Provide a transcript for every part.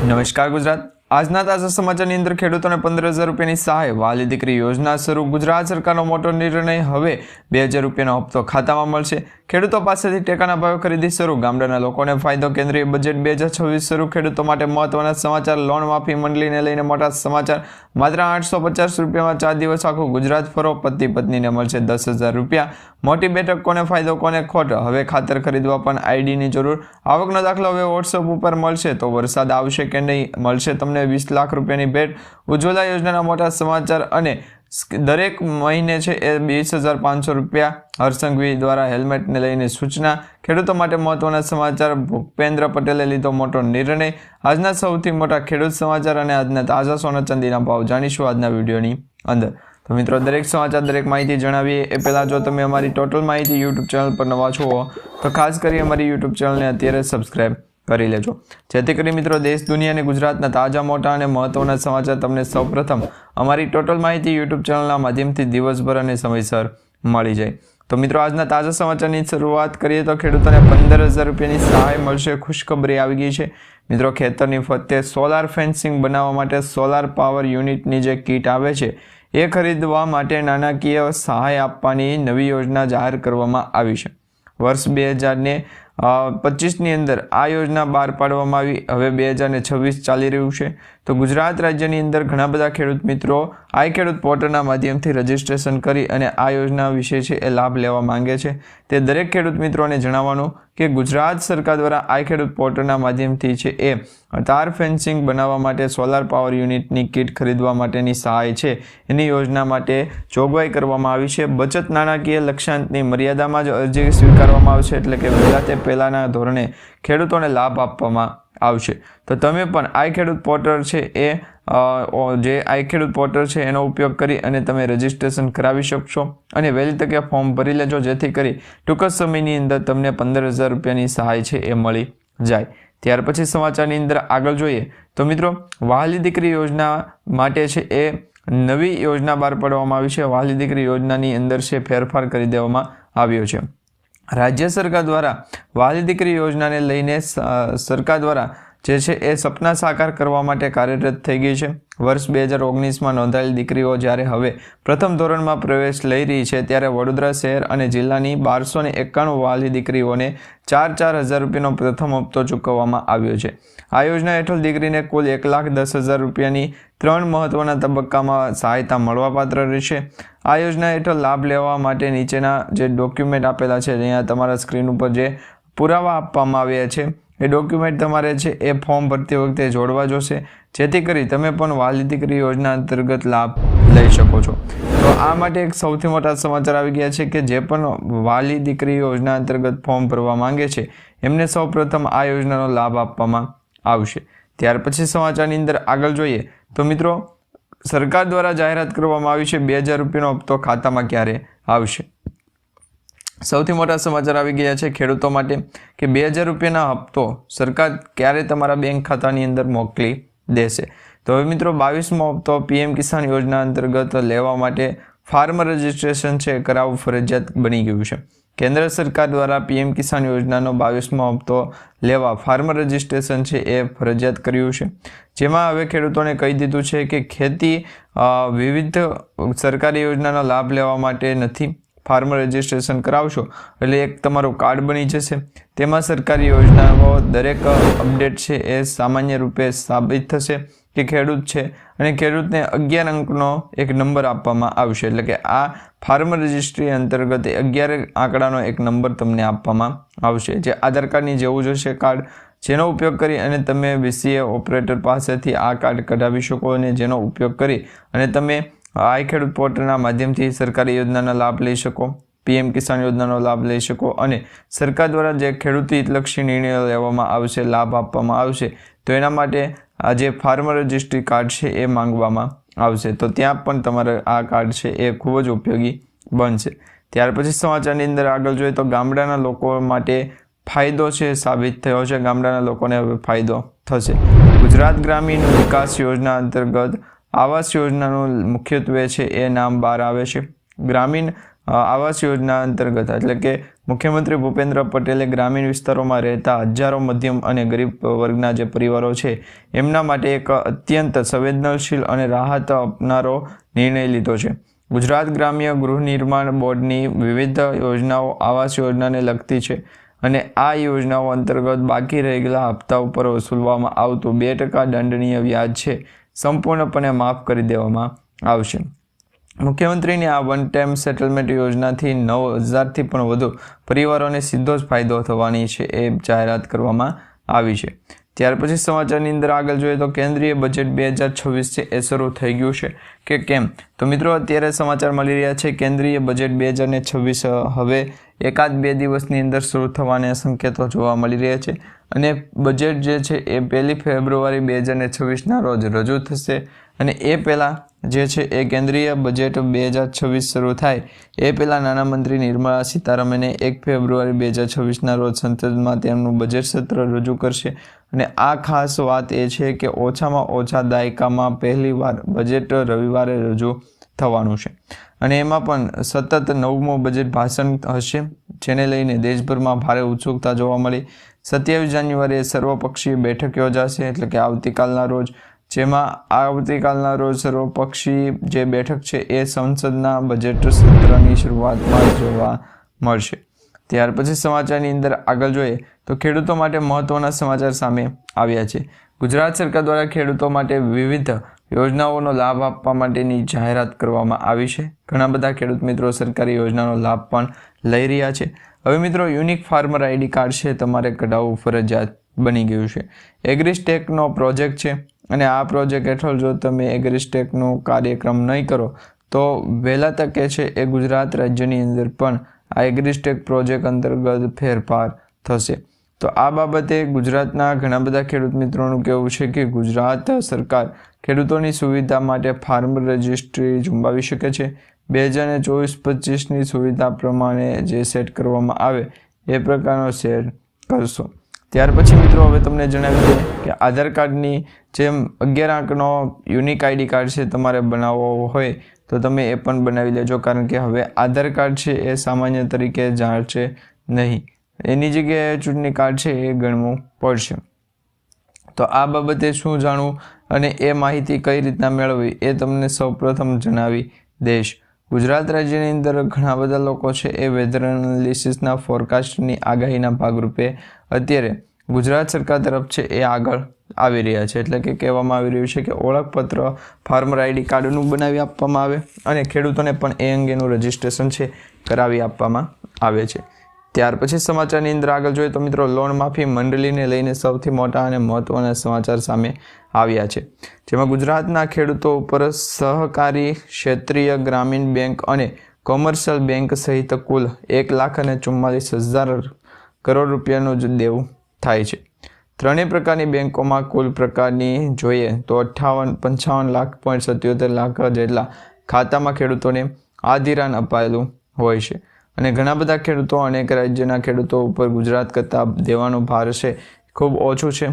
નમસ્કાર ગુજરાત. આજના તાજા સમાચારની અંદર ખેડૂતોને 15,000 રૂપિયાની સહાય, વહાલી દીકરી યોજના શરૂ. ગુજરાત સરકારનો મોટો નિર્ણય, હવે 2,000 રૂપિયાનો હપ્તો ખાતામાં મળશે. ખેડૂતો પાસેથી ટેકાના ભાવે ખરીદી શરૂ, ગામડાના લોકોને ફાયદો. કેન્દ્રીય બજેટ 2026 શરૂ. ખેડૂતો માટે મહત્વના સમાચાર, લોન માફી મંડળીને લઈને મોટા સમાચાર. માત્ર 850 રૂપિયામાં 4 દિવસ આખું ગુજરાત ફરો. પતિ પત્નીને મળશે 10,000 રૂપિયા. મોટી બેઠક, કોને ફાયદો કોને ખોટ. હવે ખાતર ખરીદવા પણ આઈડીની જરૂર. આવકનો દાખલો હવે વોટ્સઅપ ઉપર મળશે. તો વરસાદ આવશે કે નહીં? મળશે તમને 20 લાખ રૂપિયાની ભેટ. ઉજ્જવલા યોજનાના મોટા સમાચાર અને દરેક મહિને છે એ 20,500 રૂપિયા. હરસંઘવી દ્વારા હેલ્મેટને લઈને સૂચના. ખેડૂતો માટે મહત્વના સમાચાર, ભૂપેન્દ્ર પટેલે લીધો મોટો નિર્ણય. આજના સૌથી મોટા ખેડૂત સમાચાર અને આજના તાજા સોના ચાંદીના ભાવ જાણીશું આજના વિડીયોની અંદર. તો મિત્રો, દરેક સમાચાર, દરેક માહિતી જણાવીએ એ પહેલાં જો તમે અમારી ટોટલ માહિતી યુટ્યુબ ચેનલ પર નવા છો તો ખાસ કરી અમારી યુટ્યુબ ચેનલને અત્યારે સબસ્ક્રાઈબ કરી લેજો, જેથી કરી મિત્રો દેશ, દુનિયા અને ગુજરાતના તાજા, મોટા અને મહત્વના સમાચાર તમને સૌપ્રથમ અમારી ટોટલ માહિતી યુટ્યુબ ચેનલના માધ્યમથી દિવસભર અને સમયસર મળી જાય. તો મિત્રો, આજના તાજા સમાચારની શરૂઆત કરીએ તો ખેડૂતોને 15,000 રૂપિયાની સહાય મળશે. ખુશખબરી આવી ગઈ છે મિત્રો. ખેતરની ફરતે સોલાર ફેન્સિંગ બનાવવા માટે સોલાર પાવર યુનિટની જે કીટ આવે છે એ ખરીદવા માટે નાણાકીય સહાય આપવાની નવી યોજના જાહેર કરવામાં આવી છે. વર્ષ 2025ની અંદર આ યોજના બહાર પાડવામાં આવી. હવે 2026 ચાલી રહ્યું છે. તો ગુજરાત રાજ્યની અંદર ઘણા બધા ખેડૂત મિત્રો આઈ ખેડૂત પોર્ટલના માધ્યમથી રજીસ્ટ્રેશન કરી અને આ યોજના વિશે છે એ લાભ લેવા માંગે છે. તે દરેક ખેડૂત મિત્રોને જણાવવાનું કે ગુજરાત સરકાર દ્વારા આઈ ખેડૂત પોર્ટલના માધ્યમથી છે એ તાર ફેન્સિંગ બનાવવા માટે સોલાર પાવર યુનિટની કીટ ખરીદવા માટેની સહાય છે એની યોજના માટે જોગવાઈ કરવામાં આવી છે. બચત નાણાકીય લક્ષ્યાંકની મર્યાદામાં જ અરજી સ્વીકારવામાં આવશે, એટલે કે વહેલા તે પહેલાંના ધોરણે ખેડૂતોને લાભ આપવામાં આવશે. તો તમે પણ આઈ ખેડૂત પોર્ટલ છે એ જે આઈ ખેડૂત પોર્ટલ છે એનો ઉપયોગ કરી અને તમે રજીસ્ટ્રેશન કરાવી શકશો અને વહેલી તકે ફોર્મ ભરી લેજો, જેથી કરી ટૂંક જ સમયની અંદર તમને 15,000 રૂપિયાની સહાય છે એ મળી જાય. ત્યાર પછી સમાચારની અંદર આગળ જોઈએ તો મિત્રો, વહાલી દીકરી યોજના માટે છે એ નવી યોજના બહાર પાડવામાં આવી છે. વહાલી દીકરી યોજનાની અંદર છે ફેરફાર કરી દેવામાં આવ્યો છે. રાજ્ય સરકાર દ્વારા વહાલી દીકરી યોજનાને લઈને સરકાર દ્વારા જે છે એ સપના સાકાર કરવા માટે કાર્યરત થઈ ગઈ છે. વર્ષ 2019માં નોંધાયેલી દીકરીઓ જ્યારે હવે પ્રથમ ધોરણમાં પ્રવેશ લઈ રહી છે, ત્યારે વડોદરા શહેર અને જિલ્લાની 1291 વહાલી દીકરીઓને 4,000 રૂપિયાનો પ્રથમ હપ્તો ચૂકવવામાં આવ્યો છે. આ યોજના હેઠળ દીકરીને કુલ 1,10,000 રૂપિયાની 3 મહત્વના તબક્કામાં સહાયતા મળવાપાત્ર રહેશે. આ યોજના હેઠળ લાભ લેવા માટે નીચેના જે ડોક્યુમેન્ટ આપેલા છે, અહીંયા તમારા સ્ક્રીન ઉપર જે પુરાવા આપવામાં આવ્યા છે એ ડોક્યુમેન્ટ તમારે છે એ ફોર્મ ભરતી વખતે જોડવા જોશે, જેથી કરી તમે પણ વહાલી દીકરી યોજના અંતર્ગત લાભ લઈ શકો છો. તો આ માટે એક સૌથી મોટા સમાચાર આવી ગયા છે કે જે પણ વહાલી દીકરી યોજના અંતર્ગત ફોર્મ ભરવા માંગે છે એમને સૌપ્રથમ આ યોજનાનો લાભ આપવામાં આવશે. ત્યાર પછી સમાચારની અંદર આગળ જોઈએ તો મિત્રો, સરકાર દ્વારા જાહેરાત કરવામાં આવી છે 2,000 રૂપિયાનો હપ્તો ખાતામાં ક્યારે આવશે. સૌથી મોટા સમાચાર આવી ગયા છે ખેડૂતો માટે કે 2,000 રૂપિયાના હપ્તો સરકાર ક્યારે તમારા બેંક ખાતાની અંદર મોકલી દેશે. તો હવે મિત્રો, 22મો હપ્તો પીએમ કિસાન યોજના અંતર્ગત લેવા માટે ફાર્મર રજિસ્ટ્રેશન છે કરાવવું ફરજિયાત બની ગયું છે. કેન્દ્ર સરકાર દ્વારા પીએમ કિસાન યોજનાનો 22મો હપ્તો લેવા ફાર્મર રજિસ્ટ્રેશન છે એ ફરજિયાત કર્યું છે. જેમાં હવે ખેડૂતોને કહી દીધું છે કે ખેતી વિવિધ સરકારી યોજનાનો લાભ લેવા માટે નથી, ફાર્મર રજિસ્ટ્રેશન કરાવશો એટલે એક તમારું કાર્ડ બની જશે. તેમાં સરકારી યોજનાઓ દરેક અપડેટ છે એ સામાન્ય રૂપે સાબિત થશે કે ખેડૂત છે, અને ખેડૂતને 11 અંકનો એક નંબર આપવામાં આવશે. એટલે કે આ ફાર્મર રજિસ્ટ્રી અંતર્ગત 11 આંકડાનો એક નંબર તમને આપવામાં આવશે, જે આધાર કાર્ડની જેવું જ હશે કાર્ડ, જેનો ઉપયોગ કરી અને તમે વીસીએ ઓપરેટર પાસેથી આ કાર્ડ કઢાવી શકો અને જેનો ઉપયોગ કરી અને તમે આઈ ખેડૂત પોર્ટલના માધ્યમથી સરકારી યોજનાનો લાભ લઈ શકો, પીએમ કિસાન યોજનાનો લાભ લઈ શકો અને સરકાર દ્વારા જે ખેડૂત હિતલક્ષી નિર્ણયો લેવામાં આવશે, લાભ આપવામાં આવશે, તો એના માટે આ જે ફાર્મર રજિસ્ટ્રી કાર્ડ છે એ માંગવામાં આવશે. તો ત્યાં પણ તમારે આ કાર્ડ છે એ ખૂબ જ ઉપયોગી બનશે. ત્યાર પછી સમાચારની અંદર આગળ જોઈએ તો ગામડાના લોકો માટે ફાયદો છે સાબિત થયો છે. ગામડાના લોકોને હવે ફાયદો થશે. ગુજરાત ગ્રામીણ વિકાસ યોજના અંતર્ગત આવાસ યોજનાનું મુખ્યત્વે છે એ નામ બહાર આવે છે. ગ્રામીણ આવાસ યોજના અંતર્ગત એટલે કે મુખ્યમંત્રી ભૂપેન્દ્ર પટેલે ગ્રામીણ વિસ્તારોમાં રહેતા હજારો મધ્યમ અને ગરીબ વર્ગના જે પરિવારો છે એમના માટે એક અત્યંત સંવેદનશીલ અને રાહત આપનારો નિર્ણય લીધો છે. ગુજરાત ગ્રામ્ય ગૃહ નિર્માણ બોર્ડની વિવિધ યોજનાઓ આવાસ યોજનાને લગતી છે અને આ યોજનાઓ અંતર્ગત બાકી રહેલા હપ્તા ઉપર વસૂલવામાં આવતું 2% દંડનીય વ્યાજ છે સંપૂર્ણપણે માફ કરી દેવામાં આવશે. મુખ્યમંત્રીની આ વન ટાઈમ સેટલમેન્ટ યોજનાથી 9,000થી પણ વધુ પરિવારોને સીધો જ ફાયદો થવાની છે એ જાહેરાત કરવામાં આવી છે. ત્યાર પછી સમાચારની અંદર આગળ જોઈએ તો કેન્દ્રીય બજેટ 2026 છે એ શરૂ થઈ ગયું છે કે કેમ? તો મિત્રો અત્યારે સમાચાર મળી રહ્યા છે કેન્દ્રીય બજેટ 2026 હવે એકાદ 2 દિવસની અંદર શરૂ થવાના સંકેતો જોવા મળી રહ્યા છે અને બજેટ જે છે એ 1 ફેબ્રુઆરી 2026ના રોજ રજૂ થશે અને એ પહેલાં જે છે એ કેન્દ્રીય બજેટ 2026 શરૂ થાય એ પહેલાં નાણામંત્રી નિર્મલા સીતારમણે 1 ફેબ્રુઆરી 2026ના રોજ સંસદમાં તેમનું બજેટ સત્ર રજૂ કરશે અને આ ખાસ વાત એ છે કે ઓછામાં ઓછા દાયકામાં પહેલીવાર બજેટ રવિવારે રજૂ થવાનું છે અને એમાં પણ સતત 9મું બજેટ ભાષણ હશે જેને લઈને દેશભરમાં ભારે ઉત્સુકતા જોવા મળી. 27 જાન્યુઆરીએ સર્વપક્ષીય બેઠક યોજાશે એટલે કે આવતીકાલના રોજ, જેમાં આવતીકાલના રોજ સર્વપક્ષી જે બેઠક છે એ સંસદના બજેટ સત્રની શરૂઆતમાં જોવા મળશે. ત્યાર પછી સમાચારની અંદર આગળ જોઈએ તો ખેડૂતો માટે મહત્વના સમાચાર સામે આવ્યા છે. ગુજરાત સરકાર દ્વારા ખેડૂતો માટે વિવિધ યોજનાઓનો લાભ આપવા માટેની જાહેરાત કરવામાં આવી છે. ઘણા બધા ખેડૂત મિત્રો સરકારી યોજનાનો લાભ પણ લઈ રહ્યા છે. હવે મિત્રો યુનિક ફાર્મર આઈડી કાર્ડ છે તમારે કઢાવવું ફરજિયાત બની ગયું છે. એગ્રીસ્ટેકનો પ્રોજેક્ટ છે અને આ પ્રોજેક્ટ હેઠળ જો તમે એગ્રીસ્ટેકનો કાર્યક્રમ નહીં કરો તો વહેલા તકે છે એ ગુજરાત રાજ્યની અંદર પણ આ એગ્રીસ્ટેક પ્રોજેક્ટ અંતર્ગત ફેરફાર થશે. તો આ બાબતે ગુજરાતના ઘણા બધા ખેડૂત મિત્રોનું કહેવું છે કે ગુજરાત સરકાર ખેડૂતોની સુવિધા માટે ફાર્મર રજિસ્ટ્રી ઝુંબાવી શકે છે. 2024-25ની સુવિધા પ્રમાણે જે સેટ કરવામાં આવે એ પ્રકારનો સેટ કરશો. ત્યાર પછી મિત્રો હવે તમને જણાવી દઈએ કે આધાર કાર્ડની જેમ 11 અંકનો યુનિક આઈડી કાર્ડ છે તમારે બનાવવો હોય તો તમે એ પણ બનાવી લેજો, કારણ કે હવે આધાર કાર્ડ છે એ સામાન્ય તરીકે જાણશે નહીં, એની જગ્યાએ ચૂંટણી કાર્ડ છે એ ગણવું પડશે. તો આ બાબતે શું જાણવું અને એ માહિતી કઈ રીતના મેળવવી એ તમને સૌપ્રથમ જણાવી દઈશ. ગુજરાત રાજ્યની અંદર ઘણા બધા લોકો છે એ વેધર એનાલિસિસના ફોરકાસ્ટની આગાહીના ભાગરૂપે અત્યારે ગુજરાત સરકાર તરફ છે એ આગળ આવી રહ્યા છે. એટલે કે કહેવામાં આવી રહ્યું છે કે ઓળખપત્ર ફાર્મર આઈડી કાર્ડનું બનાવી આપવામાં આવે અને ખેડૂતોને પણ એ અંગેનું રજિસ્ટ્રેશન છે કરાવી આપવામાં આવે છે. ત્યાર પછી સમાચારની અંદર આગળ જોઈએ તો મિત્રો લોન માફી મંડળીને લઈને સૌથી મોટા અને મહત્વના સમાચાર સામે આવ્યા છે, જેમાં ગુજરાતના ખેડૂતો ઉપર સહકારી ક્ષેત્રીય ગ્રામીણ બેંક અને કોમર્શિયલ બેંક સહિત કુલ 1,44,000 કરોડ રૂપિયાનું જ દેવું થાય છે. ત્રણેય પ્રકારની બેંકોમાં કુલ પ્રકારની જોઈએ તો 55,77 લાખ જેટલા ખાતામાં ખેડૂતોને આ ધિરાણ અપાયેલું હોય છે અને ઘણા બધા ખેડૂતો અનેક રાજ્યના ખેડૂતો ઉપર ગુજરાત કરતાં દેવાનો ભાર છે ખૂબ ઓછું છે.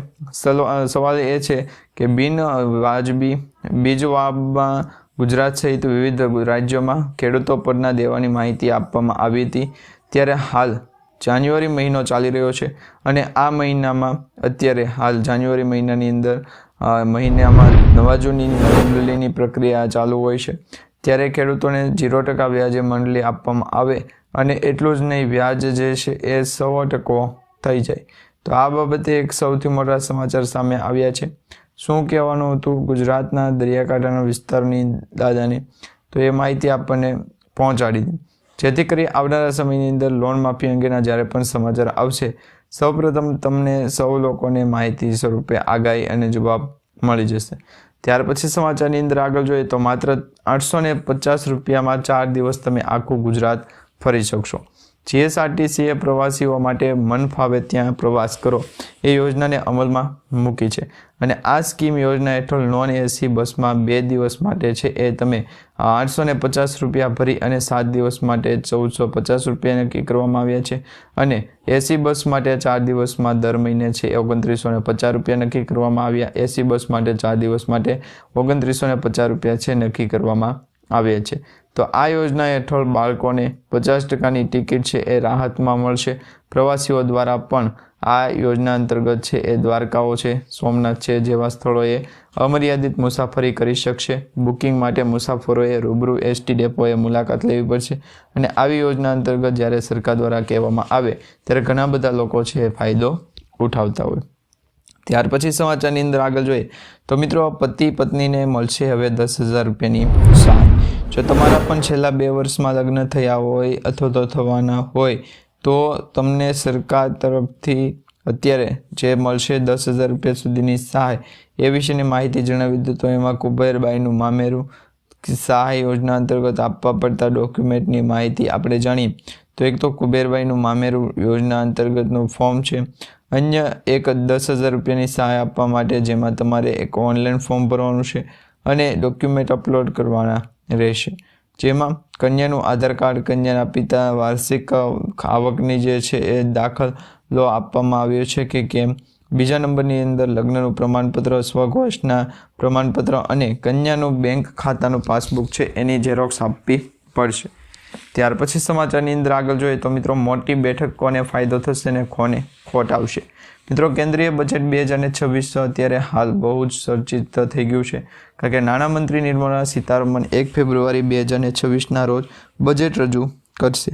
સવાલ એ છે કે બિન વાજબી બીજવાબમાં ગુજરાત સહિત વિવિધ રાજ્યોમાં ખેડૂતો પરના દેવાની માહિતી આપવામાં આવી હતી. ત્યારે હાલ જાન્યુઆરી મહિનો ચાલી રહ્યો છે અને આ મહિનામાં અત્યારે હાલ જાન્યુઆરી મહિનાની અંદર મહિનામાં નવા જૂની મંડળીની પ્રક્રિયા ચાલુ હોય છે. ત્યારે ખેડૂતોને 0% વ્યાજે મંડળી આપવામાં આવે અને એટલું જ નહીં, વ્યાજ જે છે એ 100% થઈ જાય. તો આ બાબતે એક સૌથી મોટા સમાચાર સામે આવ્યા છે. શું કહેવાનું હતું ગુજરાતના દરિયાકાંઠાના વિસ્તારની દાદાને, તો એ માહિતી આપણને પહોંચાડી દીધી, જેથી કરી આવનારા સમયની અંદર લોન માફી અંગેના જ્યારે પણ સમાચાર આવશે સૌપ્રથમ તમને સૌ લોકોને માહિતી સ્વરૂપે આગાહી અને જવાબ મળી જશે. ત્યાર પછી સમાચારની અંદર આગળ જોઈએ તો માત્ર 850 રૂપિયામાં 4 દિવસ તમે આખું ગુજરાત ફરી શકશો. જીએસઆરટીસીએ પ્રવાસીઓ માટે મન ફાવે ત્યાં પ્રવાસ કરો એ યોજનાને અમલમાં મૂકી છે અને આ સ્કીમ યોજના હેઠળ નોન એસી બસમાં 2 દિવસ માટે છે એ તમે 850 રૂપિયા ભરી અને 7 દિવસ માટે 1450 રૂપિયા નક્કી કરવામાં આવ્યા છે અને એસી બસ માટે 4 દિવસમાં દર મહિને છે 2950 રૂપિયા નક્કી કરવામાં આવ્યા. એસી બસ માટે 4 દિવસ માટે 2950 રૂપિયા છે નક્કી કરવામાં આવે છે। તો આ યોજના હેઠળ બાળકોને 50%ની ટિકિટ છે એ રાહતમાં મળશે। પ્રવાસીઓ દ્વારા પણ આ યોજના અંતર્ગત છે એ દ્વારકાઓ છે, સોમનાથ છે જેવા સ્થળોએ અમર્યાદિત મુસાફરી કરી શકશે। બુકિંગ માટે મુસાફરોએ રૂબરૂ એસટી ડેપોએ મુલાકાત લેવી પડશે અને આવી યોજના અંતર્ગત જ્યારે સરકાર દ્વારા કહેવામાં આવે ત્યારે ઘણા બધા લોકો છે એ ફાયદો ઉઠાવતા હોય। ત્યાર પછી સમાચારની અંદર આગળ જોઈએ તો મિત્રો પતિ પત્નીને મળશે હવે 10,000 રૂપિયાની સહાય। જો તમારા પણ છેલ્લા 2 વર્ષમાં લગ્ન થયા હોય અથવા તો થવાના હોય તો તમને સરકાર તરફથી અત્યારે જે મળશે 10,000 રૂપિયા સુધીની સહાય એ વિશેની માહિતી જણાવી દઉં તો એમાં કુબેરબાઈનું મામેરું સહાય યોજના અંતર્ગત આપવા પડતા ડોક્યુમેન્ટની માહિતી આપણે જાણીએ તો એક તો કુબેરબાઈનું મામેરું યોજના અંતર્ગતનું ફોર્મ છે। અન્ય એક 10,000 રૂપિયાની સહાય આપવા માટે જેમાં તમારે એક ઓનલાઈન ફોર્મ ભરવાનું છે અને ડોક્યુમેન્ટ અપલોડ કરવાના રહેશે। જેમાં કન્યાનું આધાર કાર્ડ, કન્યાના પિતા વાર્ષિક આવકની જે છે એ દાખલો આપવામાં આવ્યો છે કે કેમ, બીજા નંબરની અંદર લગ્નનું પ્રમાણપત્ર, સ્વઘોષના પ્રમાણપત્ર અને કન્યાનું બેંક ખાતાનું પાસબુક છે એની ઝેરોક્સ આપવી પડશે। ત્યાર પછી સમાચારની અંદર આગળ જોઈએ તો મિત્રો મોટી બેઠક કોને ફાયદો થશે અને કોને ખોટ આવશે। મિત્રો કેન્દ્રીય બજેટ 2026 અત્યારે હાલ બહુ જ ચર્ચિત થઈ ગયું છે કારણ કે નાણામંત્રી નિર્મલા સીતારમણ 1 ફેબ્રુઆરી 2026ના રોજ બજેટ રજૂ કરશે।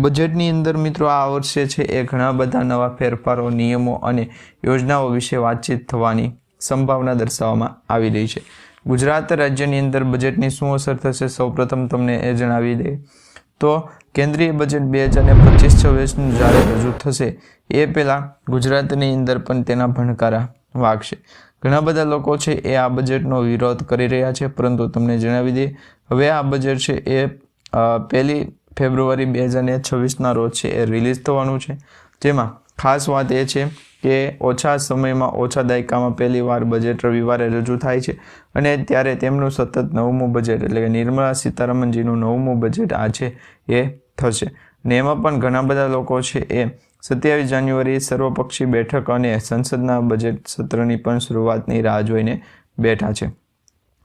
બજેટની અંદર મિત્રો આ વર્ષે છે એ ઘણા બધા નવા ફેરફારો, નિયમો અને યોજનાઓ વિશે વાતચીત થવાની સંભાવના દર્શાવવામાં આવી રહી છે। ગુજરાત રાજ્યની અંદર બજેટની શું અસર થશે સૌપ્રથમ તમને એ જણાવી દે તો કેન્દ્રીય બજેટ 2025-26 જ્યારે રજૂ થશે એ પહેલાં ગુજરાતની અંદર પણ તેના ભણકારા વાગશે। ઘણા બધા લોકો છે એ આ બજેટનો વિરોધ કરી રહ્યા છે પરંતુ તમને જણાવી દઈએ હવે આ બજેટ છે એ 1 ફેબ્રુઆરી 2026ના રોજ છે એ રિલીઝ થવાનું છે। જેમાં ખાસ વાત એ છે કે ઓછા સમયમાં, ઓછા દાયકામાં પહેલી વાર બજેટ રવિવારે રજૂ થાય છે અને ત્યારે તેમનું સતત 9મું બજેટ એટલે કે નિર્મલા સીતારમણજીનું 9મું બજેટ આ છે એ થશે। ને એમાં પણ ઘણા બધા લોકો છે એ 27 જાન્યુઆરી સર્વપક્ષી બેઠક અને સંસદના બજેટ સત્રની પણ શરૂઆતની રાહ જોઈને બેઠા છે।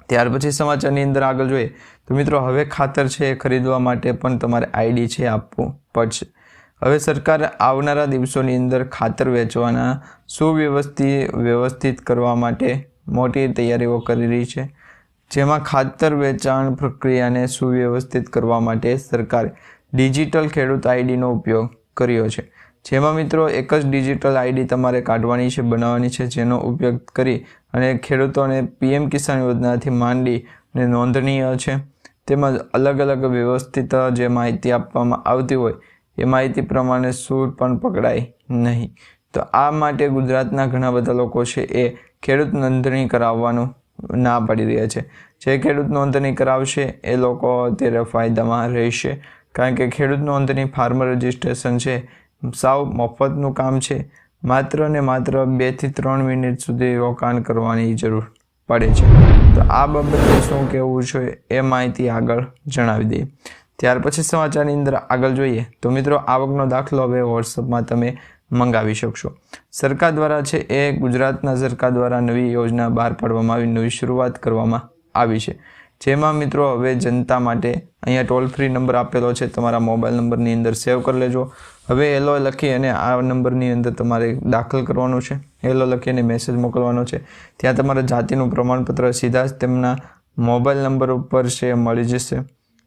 ત્યાર પછી સમાચારની અંદર આગળ જોઈએ તો મિત્રો હવે ખાતર છે એ ખરીદવા માટે પણ તમારે આઈડી છે આપવું પડશે। હવે સરકાર આવનારા દિવસોની અંદર ખાતર વેચવાના વ્યવસ્થિત કરવા માટે મોટી તૈયારીઓ કરી રહી છે। જેમાં ખાતર વેચાણ પ્રક્રિયાને સુવ્યવસ્થિત કરવા માટે સરકારે ડિજિટલ ખેડૂત આઈડીનો ઉપયોગ કર્યો છે। જેમાં મિત્રો એક જ ડિજિટલ આઈડી તમારે કાઢવાની છે, બનાવવાની છે, જેનો ઉપયોગ કરી અને ખેડૂતોને PM કિસાન યોજનાથી માંડી અને નોંધણીય છે તેમજ અલગ અલગ વ્યવસ્થિત જે માહિતી આપવામાં આવતી હોય એ માહિતી પ્રમાણે સૂર પણ પકડાય નહીં। તો આ માટે ગુજરાતના ઘણા બધા લોકો છે એ ખેડૂત નોંધણી કરાવવાનું ના પાડી રહ્યા છે। જે ખેડૂત નોંધણી કરાવશે એ લોકો અત્યારે ફાયદામાં રહેશે કારણ કે ખેડૂત નોંધણી ફાર્મર રજિસ્ટ્રેશન છે સાવ મફતનું કામ છે। માત્ર ને માત્ર 2 થી 3 મિનિટ સુધી રોકાણ કરવાની જરૂર પડે છે। તો આ બાબતે શું કહેવું છે એ માહિતી આગળ જણાવી દઈએ। ત્યાર પછી સમાચારની અંદર આગળ જોઈએ તો મિત્રો આવકનો દાખલો હવે વોટ્સઅપમાં તમે મંગાવી શકશો। સરકાર દ્વારા છે એ ગુજરાતના સરકાર દ્વારા નવી યોજના બહાર પાડવામાં આવી, નવી શરૂઆત કરવામાં આવી છે। જેમાં મિત્રો હવે જનતા માટે અહીંયા ટોલ ફ્રી નંબર આપેલો છે, તમારા મોબાઈલ નંબરની અંદર સેવ કરી લેજો। હવે હેલો લખી અને આ નંબરની અંદર તમારે દાખલ કરવાનું છે, હેલો લખી અને મેસેજ મોકલવાનો છે। ત્યાં તમારા જાતિનું પ્રમાણપત્ર સીધા જ તેમના મોબાઈલ નંબર ઉપર છે મળી જશે।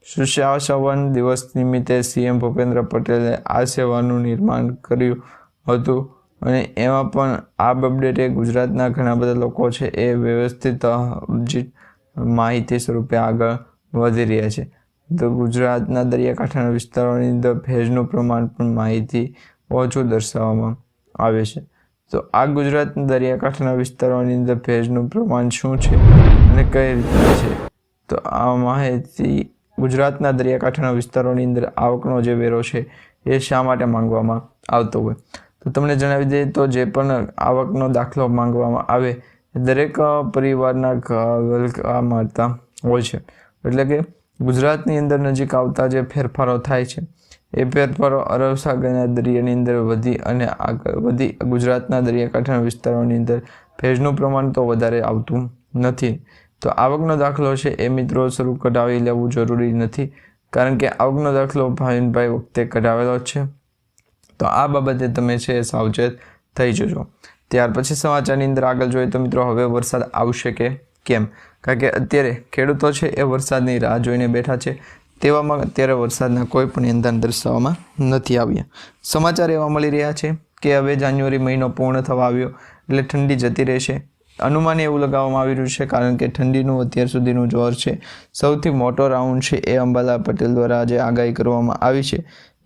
સુશાસન દિવસ નિમિત્તે CM ભૂપેન્દ્ર પટેલે આ સેવાનું નિર્માણ કર્યું હતું અને એમાં પણ આ અપડેટ ગુજરાતના ઘણા બધા લોકો છે એ વ્યવસ્થિત માહિતી સ્વરૂપે આગળ વધી રહ્યા છે। તો ગુજરાતના દરિયાકાંઠાના વિસ્તારોની અંદર ભેજનું પ્રમાણ પણ માહિતી ઓછું દર્શાવવામાં આવે છે। તો આ ગુજરાતના દરિયાકાંઠાના વિસ્તારોની અંદર ભેજનું પ્રમાણ શું છે અને કઈ રીતે છે તો આ માહિતી ગુજરાતના દરિયાકાંઠાના વિસ્તારોની અંદર આવકનો જે વેરો છે એ શા માટે માંગવામાં આવતો હોય તો તમને જણાવી દઈએ તો જે પણ આવકનો દાખલો માંગવામાં આવે દરેક પરિવારના મળતા હોય છે। એટલે કે ગુજરાતની અંદર નજીક આવતા જે ફેરફારો થાય છે એ ફેરફારો અરબ સાગરના દરિયાની અંદર વધી ગુજરાતના દરિયાકાંઠાના વિસ્તારોની અંદર ભેજનું પ્રમાણ તો વધારે આવતું નથી। તો આવકનો દાખલો છે એ મિત્રો સ્વરૂપ કઢાવી લેવું જરૂરી નથી, કારણ કે આવકનો દાખલો ભાવિનભાઈ વખતે કઢાવેલો છે. તો આ બાબતે તમે છે સાવચેત થઈ જજો. ત્યાર પછી સમાચારની અંદર આગળ જોઈએ તો મિત્રો હવે વરસાદ આવશે કે કેમ, કારણ કે અત્યારે ખેડૂતો છે એ વરસાદની રાહ જોઈને બેઠા છે. તેવામાં અત્યારે વરસાદના કોઈ પણ નિંદન દર્શાવવામાં નથી આવ્યા. સમાચાર એવા મળી રહ્યા છે કે હવે જાન્યુઆરી મહિનો પૂર્ણ થવા આવ્યો એટલે ઠંડી જતી રહેશે. અનુમાન એવું લગાવવામાં આવી રહ્યું છે, કારણ કે ઠંડીનું અત્યાર સુધીનું જોર છે. સૌથી મોટો રાઉન્ડ છે એ અંબાલાલ પટેલ દ્વારા આજે આગાહી કરવામાં આવી છે.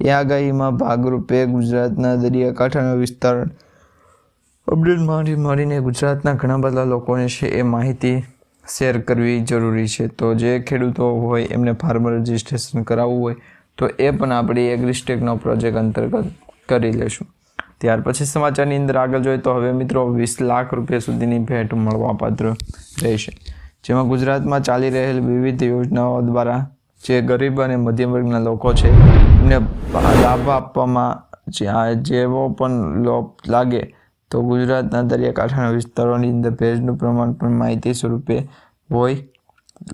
એ આગાહીમાં ભાગરૂપે ગુજરાતના દરિયાકાંઠાના વિસ્તાર અપડેટ મળીને ગુજરાતના ઘણા બધા લોકોને છે એ માહિતી શેર કરવી જરૂરી છે. તો જે ખેડૂતો હોય એમને ફાર્મર રજિસ્ટ્રેશન કરાવવું હોય તો એ પણ આપણી એગ્રીસ્ટેકનો પ્રોજેક્ટ અંતર્ગત કરી લેશું. ત્યાર પછી સમાચારની અંદર આગળ જોઈએ તો હવે મિત્રો 20 લાખ રૂપિયા સુધીની ભેટ મળવાપાત્ર રહેશે, જેમાં ગુજરાતમાં ચાલી રહેલ વિવિધ યોજનાઓ દ્વારા જે ગરીબ અને મધ્યમ વર્ગના લોકો છે એમને લાભ આપવામાં જેવો પણ લાભ લાગે તો ગુજરાતના દરિયાકાંઠાના વિસ્તારોની અંદર ભેજનું પ્રમાણ પણ માહિતી સ્વરૂપે હોય.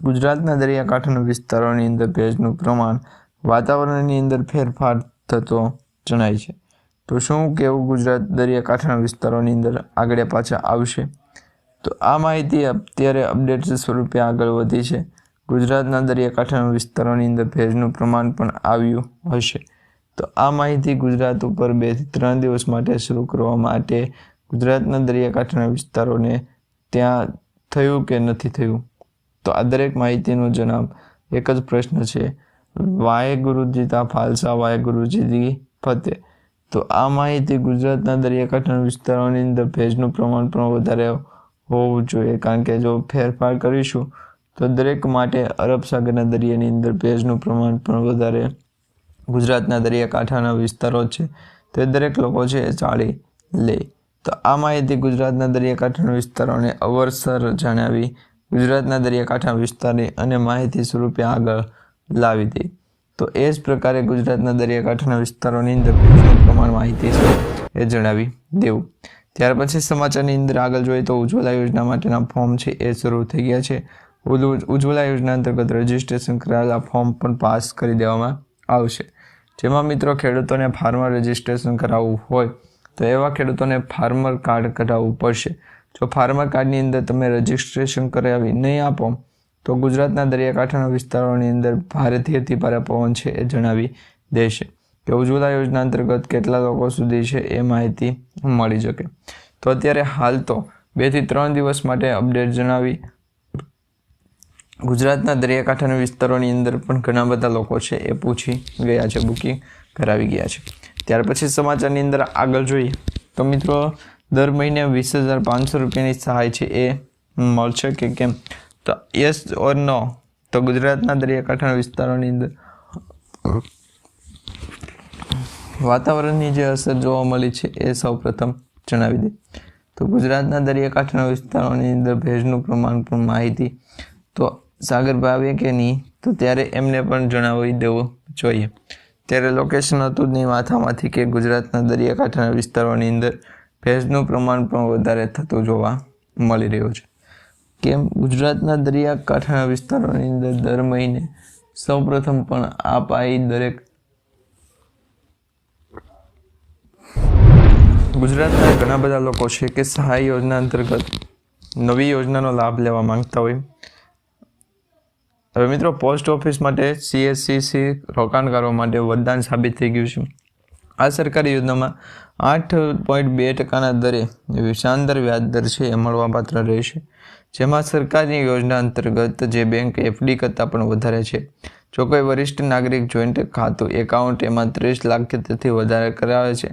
ગુજરાતના દરિયાકાંઠાના વિસ્તારોની અંદર ભેજનું પ્રમાણ વાતાવરણની અંદર ફેરફાર થતો જણાય છે. તો શું કેવું ગુજરાત દરિયાકાંઠાના વિસ્તારોની અંદર આગળ પાછા આવશે? તો આ માહિતી અત્યારે અપડેટ સ્વરૂપે આગળ વધી છે. ગુજરાતના દરિયાકાંઠાના વિસ્તારોની અંદર ભેજનું પ્રમાણ પણ આવ્યું હશે. તો આ માહિતી ગુજરાત ઉપર 2 થી 3 દિવસ માટે શરૂ કરવા માટે ગુજરાતના દરિયાકાંઠાના વિસ્તારોને ત્યાં થયું કે નથી થયું, તો આ દરેક માહિતીનો જવાબ એક જ પ્રશ્ન છે, વાહેગુરુ જી તા ફાલસા વાહેગુરુ જી ફતેહ. તો આ માહિતી ગુજરાતના દરિયાકાંઠાના વિસ્તારોની અંદર ભેજનું પ્રમાણ પણ વધારે હોવું જોઈએ, કારણ કે જો ફેરફાર કરીશું તો દરેક માટે અરબ સાગરના દરિયાની અંદર ભેજનું પ્રમાણ પણ વધારે ગુજરાતના દરિયાકાંઠાના વિસ્તારો છે તે દરેક લોકો છે એ ચાળી લે. તો આ માહિતી ગુજરાતના દરિયાકાંઠાના વિસ્તારોને અવરસર જણાવી ગુજરાતના દરિયાકાંઠાના વિસ્તારની અને માહિતી સ્વરૂપે આગળ લાવી દે. તો એ જ પ્રકારે ગુજરાતના દરિયાકાંઠાના વિસ્તારોની અંદર ભેજનું પ્રમાણ માહિતી છે એ જણાવી દેવું. ત્યાર પછી સમાચારની અંદર આગળ જોઈએ તો ઉજ્જવલા યોજના માટેના ફોર્મ છે એ શરૂ થઈ ગયા છે. ઉજ્જવલા યોજના અંતર્ગત રજિસ્ટ્રેશન કરાયેલા ફોર્મ પણ પાસ કરી દેવામાં આવશે, જેમાં મિત્રો ખેડૂતોને ફાર્મર રજિસ્ટ્રેશન કરાવવું હોય તો એવા ખેડૂતોને ફાર્મર કાર્ડ કઢાવવું પડશે. જો ફાર્મર કાર્ડની અંદર તમે રજિસ્ટ્રેશન કરાવી નહીં આપો તો ગુજરાતના દરિયાકાંઠાના વિસ્તારોની અંદર ભારેથી અતિ ભારે પવન છે એ જણાવી દેશે કે ઉજ્જવલા યોજના અંતર્ગત કેટલા લોકો સુધી છે એ માહિતી મળી શકે. તો અત્યારે હાલ તો 2 થી 3 દિવસ માટે અપડેટ જણાવી ગુજરાતના દરિયાકાંઠાના વિસ્તારોની અંદર પણ ઘણા બધા લોકો છે એ પૂછી ગયા છે, બુકિંગ કરાવી ગયા છે. ત્યાર પછી સમાચારની અંદર આગળ જોઈએ તો મિત્રો દર મહિને 20,500 રૂપિયાની સહાય છે એ મળશે કે કેમ? તો યસ ઓર નો? તો ગુજરાતના દરિયાકાંઠાના વિસ્તારોની અંદર વાતાવરણની જે અસર જોવા મળી છે એ સૌપ્રથમ જણાવી દે. તો ગુજરાતના દરિયાકાંઠાના વિસ્તારોની અંદર ભેજનું પ્રમાણ પણ માહિતી તો સાગરભાઈ આવે કે નહીં તો ત્યારે એમને પણ જણાવી દેવું જોઈએ. ત્યારે લોકેશન હતું જ નહીં માથામાંથી કે ગુજરાતના દરિયાકાંઠાના વિસ્તારોની અંદર ભેજનું પ્રમાણ પણ વધારે થતું જોવા મળી રહ્યું છે. કેમ? ગુજરાતના દરિયાકાંઠાના વિસ્તારોની અંદર દર મહિને સૌપ્રથમ પણ આ પાઈ દરેક ગુજરાતના ઘણા બધા લોકો છે કે સહાય યોજના અંતર્ગત નવી યોજનાનો લાભ લેવા માંગતા હોય. હવે મિત્રો પોસ્ટ ઓફિસ માટે CSCC રોકાણકારો માટે વરદાન સાબિત થઈ ગયું છે. આ સરકારી યોજનામાં 8.2% દરે શાનદાર વ્યાજદર છે એ મળવાપાત્ર રહેશે, જેમાં સરકારની યોજના અંતર્ગત જે બેંક FD કરતાં પણ વધારે છે. જો કોઈ વરિષ્ઠ નાગરિક જોઈન્ટ ખાતું એકાઉન્ટ એમાં 30 લાખ કે તેથી વધારે કરાવે છે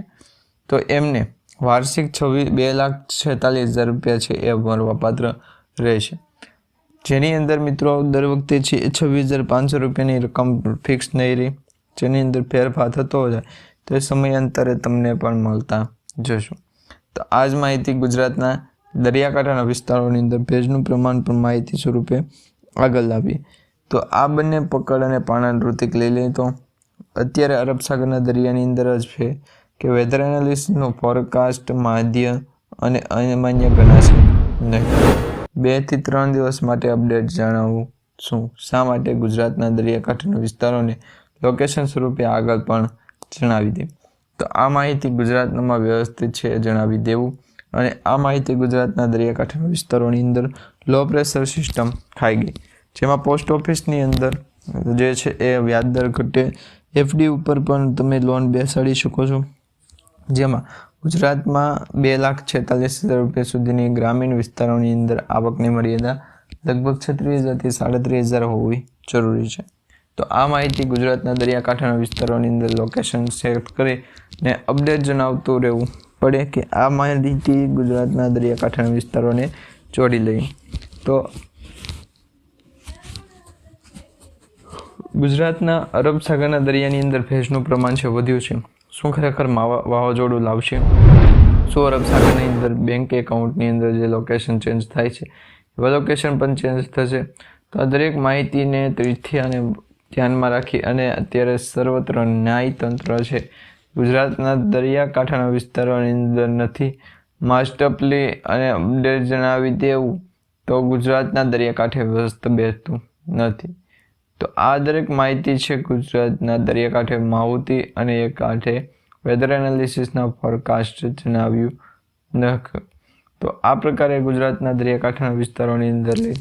તો એમને વાર્ષિક 2,46,000 રૂપિયા છે એ મળવાપાત્ર રહેશે, જેની અંદર મિત્રો દર વખતે છે 26,500 રૂપિયાની રકમ ફિક્સ નહીં રહી, જેની અંદર ફેરફાર થતો જાય તો એ સમયાંતરે તમને પણ મળતા જશું. તો આ જ માહિતી ગુજરાતના દરિયાકાંઠાના વિસ્તારોની અંદર ભેજનું પ્રમાણ પણ માહિતી સ્વરૂપે આગળ લાવી. તો આ બંને પકડ અને પાણા નૃતિક લઈ લઈએ તો અત્યારે અરબ સાગરના દરિયાની અંદર જ છે કે વેધર એનાલિસ્ટનો ફોરકાસ્ટ માધ્ય અને અમાન્ય ગણાશે નહીં. 2 થી 3 દિવસ માટે અપડેટ જણાવું છું. શા માટે ગુજરાતના દરિયાકાંઠાના વિસ્તારોને લોકેશન સ્વરૂપે આગળ પણ જણાવી દે. તો આ માહિતી ગુજરાતમાં વ્યવસ્થિત છે જણાવી દેવું. અને આ માહિતી ગુજરાતના દરિયાકાંઠાના વિસ્તારોની અંદર લો પ્રેશર સિસ્ટમ ખાઈ ગઈ, જેમાં પોસ્ટ ઓફિસની અંદર જે છે એ વ્યાજદર ઘટે, એફડી ઉપર પણ તમે લોન બેસાડી શકો છો, જેમાં ગુજરાતમાં 2,46,000 રૂપિયા સુધીની ગ્રામીણ વિસ્તારોની અંદર આવકની મર્યાદા લગભગ 36,000 થી 37,000 હોવી જરૂરી છે. તો આ માહિતી ગુજરાતના દરિયાકાંઠાના વિસ્તારોની અંદર લોકેશન સેટ કરીને અપડેટ જણાવતું રહેવું પડે કે આ માહિતી ગુજરાતના દરિયાકાંઠાના વિસ્તારોને જોડી લઈ. તો ગુજરાતના અરબ સાગરના દરિયાની અંદર ભેજનું પ્રમાણ છે વધ્યું છે. શું ખરેખર વાવાઝોડું લાવશે? શું અરબ સાગરની અંદર બેંક એકાઉન્ટની અંદર જે લોકેશન ચેન્જ થાય છે એવા લોકેશન પણ ચેન્જ થશે? તો આ દરેક માહિતીને ત્રિથી અને ધ્યાનમાં રાખી અને અત્યારે સર્વત્ર ન્યાયતંત્ર છે ગુજરાતના દરિયાકાંઠાના વિસ્તારોની અંદર નથી. માસ્ટરપ્લી અને અપડેટ જણાવી દેવું તો ગુજરાતના દરિયાકાંઠે વ્યસ્ત બેસતું નથી. તો આ દરેક માહિતી છે ગુજરાતના દરિયાકાંઠે માવતી અને એક કાંઠે વેધર એનાલિસિસના ફોરકાસ્ટ જણાવ્યું નથી. તો આ પ્રકારે ગુજરાતના દરિયાકાંઠાના વિસ્તારોની અંદર લઈ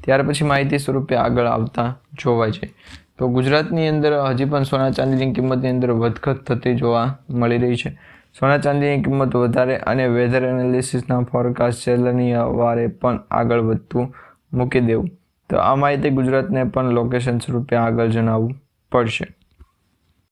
ત્યાર પછી માહિતી સ્વરૂપે આગળ આવતા જોવાય છે. તો ગુજરાતની અંદર હજી પણ સોના ચાંદીની કિંમતની અંદર વધઘટ થતી જોવા મળી રહી છે. સોના ચાંદીની કિંમત વધારે અને વેધર એનાલિસિસના ફોરકાસ્ટ છેલ્લાની વારે પણ આગળ વધતું મૂકી દેવું. તો આ માહિતી ગુજરાતને પણ લોકેશન સ્વરૂપે આગળ જણાવવું પડશે.